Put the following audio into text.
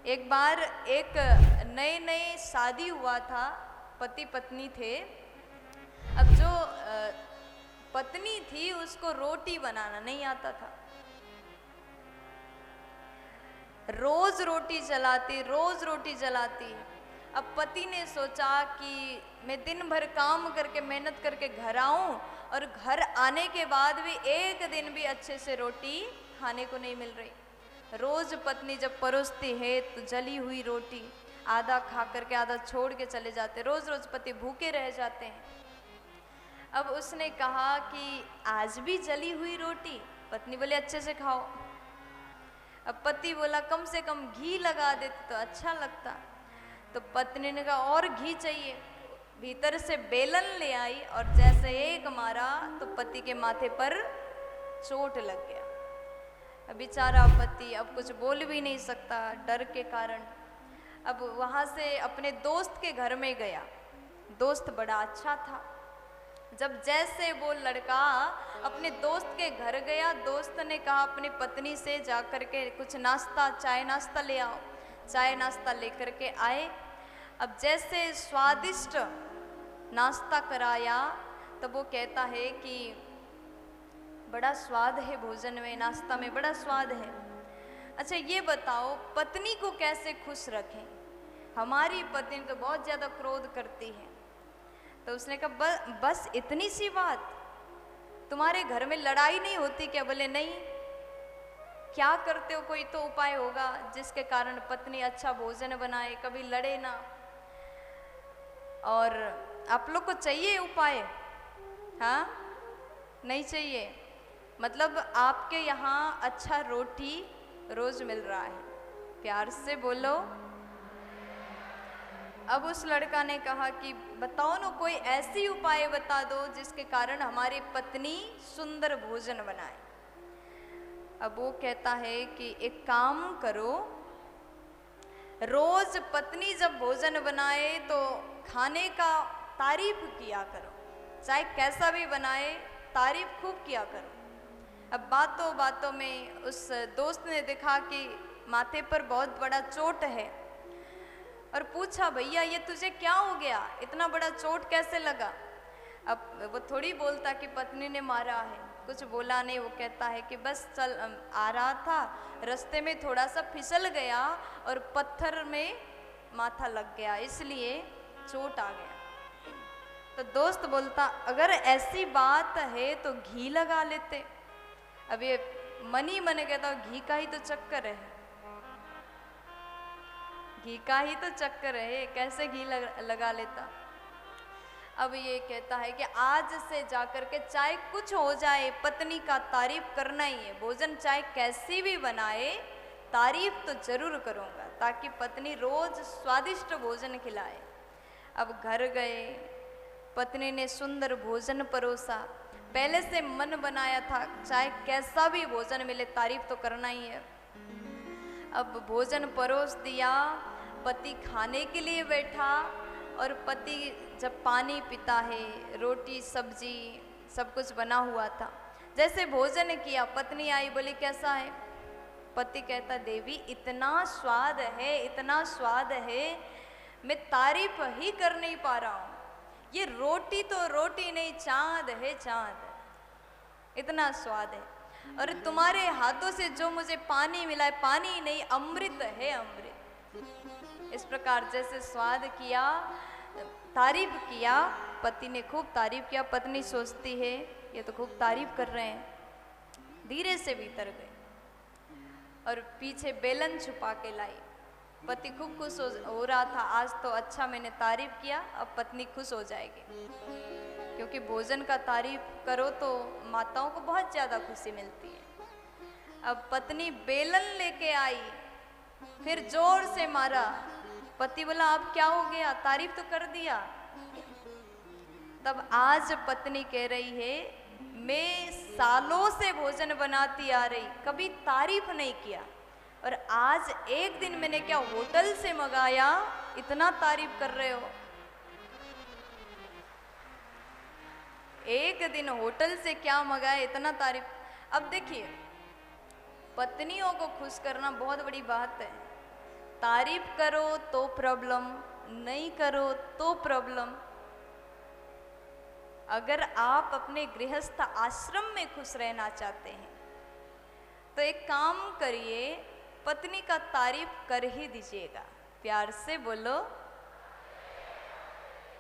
एक बार एक नए नए शादी हुआ था, पति पत्नी थे। अब जो पत्नी थी उसको रोटी बनाना नहीं आता था। रोज रोटी जलाती, रोज रोटी जलाती। अब पति ने सोचा कि मैं दिन भर काम करके मेहनत करके घर आऊं और घर आने के बाद भी एक दिन भी अच्छे से रोटी खाने को नहीं मिल रही। रोज पत्नी जब परोसती है तो जली हुई रोटी आधा खा करके आधा छोड़ के चले जाते। रोज रोज पति भूखे रह जाते हैं। अब उसने कहा कि आज भी जली हुई रोटी। पत्नी बोले अच्छे से खाओ। अब पति बोला कम से कम घी लगा देते तो अच्छा लगता। तो पत्नी ने कहा और घी चाहिए। भीतर से बेलन ले आई और जैसे एक मारा तो पति के माथे पर चोट लग गया। अब बेचारा पति अब कुछ बोल भी नहीं सकता डर के कारण। अब वहाँ से अपने दोस्त के घर में गया। दोस्त बड़ा अच्छा था। जब जैसे वो लड़का अपने दोस्त के घर गया, दोस्त ने कहा अपनी पत्नी से जा कर के कुछ नाश्ता, चाय नाश्ता ले आओ। चाय नाश्ता लेकर के आए। अब जैसे स्वादिष्ट नाश्ता कराया तब वो कहता है कि बड़ा स्वाद है भोजन में, नाश्ता में बड़ा स्वाद है। अच्छा ये बताओ पत्नी को कैसे खुश रखें? हमारी पत्नी तो बहुत ज़्यादा क्रोध करती है। तो उसने कहा बस इतनी सी बात, तुम्हारे घर में लड़ाई नहीं होती क्या? बोले नहीं। क्या करते हो? कोई तो उपाय होगा जिसके कारण पत्नी अच्छा भोजन बनाए, कभी लड़े ना। और आप लोग को चाहिए उपाय? हाँ नहीं चाहिए? मतलब आपके यहाँ अच्छा रोटी रोज मिल रहा है? प्यार से बोलो। अब उस लड़का ने कहा कि बताओ ना कोई ऐसी उपाय बता दो जिसके कारण हमारी पत्नी सुंदर भोजन बनाए। अब वो कहता है कि एक काम करो, रोज पत्नी जब भोजन बनाए तो खाने का तारीफ किया करो, चाहे कैसा भी बनाए तारीफ खूब किया करो। अब बातों बातों में उस दोस्त ने देखा कि माथे पर बहुत बड़ा चोट है और पूछा भैया ये तुझे क्या हो गया, इतना बड़ा चोट कैसे लगा? अब वो थोड़ी बोलता कि पत्नी ने मारा है, कुछ बोला नहीं। वो कहता है कि बस चल आ रहा था, रास्ते में थोड़ा सा फिसल गया और पत्थर में माथा लग गया, इसलिए चोट आ गया। तो दोस्त बोलता अगर ऐसी बात है तो घी लगा लेते। अब ये मन ही मन कहता घी का ही तो चक्कर है, घी का ही तो चक्कर है, कैसे घी लगा लेता। अब ये कहता है कि आज से जाकर के चाहे कुछ हो जाए पत्नी का तारीफ करना ही है। भोजन चाहे कैसी भी बनाए तारीफ तो जरूर करूँगा ताकि पत्नी रोज स्वादिष्ट भोजन खिलाए। अब घर गए, पत्नी ने सुंदर भोजन परोसा। पहले से मन बनाया था चाहे कैसा भी भोजन मिले तारीफ तो करना ही है। अब भोजन परोस दिया, पति खाने के लिए बैठा और पति जब पानी पीता है, रोटी सब्जी सब कुछ बना हुआ था। जैसे भोजन किया पत्नी आई, बोली कैसा है? पति कहता देवी इतना स्वाद है, इतना स्वाद है, मैं तारीफ ही कर नहीं पा रहा हूँ। ये रोटी तो रोटी नहीं, चांद है चांद, इतना स्वाद है। और तुम्हारे हाथों से जो मुझे पानी मिला है पानी नहीं, अमृत है अमृत। इस प्रकार जैसे स्वाद किया, तारीफ किया, पति ने खूब तारीफ किया। पत्नी सोचती है ये तो खूब तारीफ कर रहे हैं। धीरे से भीतर गए और पीछे बेलन छुपा के लाई। पति खूब खुश हो रहा था, आज तो अच्छा मैंने तारीफ किया, अब पत्नी खुश हो जाएगी। क्योंकि भोजन का तारीफ करो तो माताओं को बहुत ज़्यादा खुशी मिलती है। अब पत्नी बेलन लेके आई, फिर जोर से मारा। पति बोला अब क्या हो गया, तारीफ तो कर दिया। तब आज पत्नी कह रही है मैं सालों से भोजन बनाती आ रही, कभी तारीफ नहीं किया, और आज एक दिन मैंने क्या होटल से मंगाया, इतना तारीफ कर रहे हो। एक दिन होटल से क्या मंगाए, इतना तारीफ। अब देखिए पत्नियों को खुश करना बहुत बड़ी बात है। तारीफ करो तो प्रॉब्लम, नहीं करो तो प्रॉब्लम। अगर आप अपने गृहस्थ आश्रम में खुश रहना चाहते हैं तो एक काम करिए, पत्नी का तारीफ कर ही दीजिएगा। प्यार से बोलो